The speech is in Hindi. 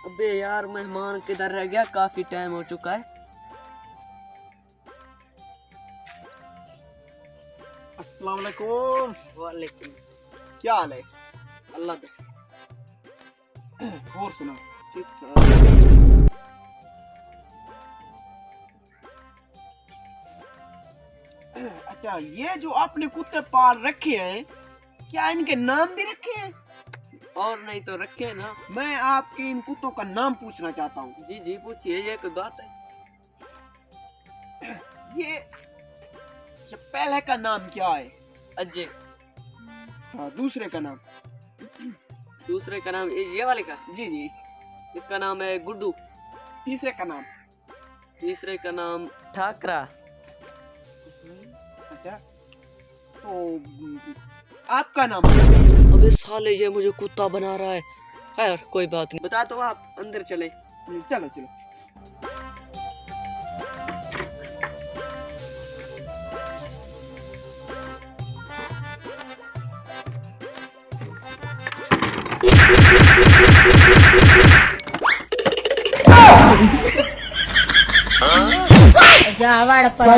अबे यार मेहमान किधर रह गया, काफी टाइम हो चुका है। अस्सलाम वालेकुम। वालेकुम। क्या हाल है? अल्लाह दे। और सुना। ठीक था। अच्छा, ये जो आपने कुत्ते पाल रखे हैं, क्या इनके नाम भी रखे हैं? और नहीं तो रखे ना। मैं आपके इन कुत्तों का नाम पूछना चाहता हूँ। जी जी पूछिए, ये कोई बात है? ये पहले का नाम क्या है? अजय। हाँ, दूसरे का नाम? दूसरे का नाम ये वाले का? जी जी। इसका नाम है गुड्डू। तीसरे का नाम? तीसरे का नाम ठाकरा। अच्छा, तो आपका नाम? अबे साले ये मुझे कुत्ता बना रहा है। खैर कोई बात नहीं, बता दो आप अंदर चले। चलो चलो। जावड़ पर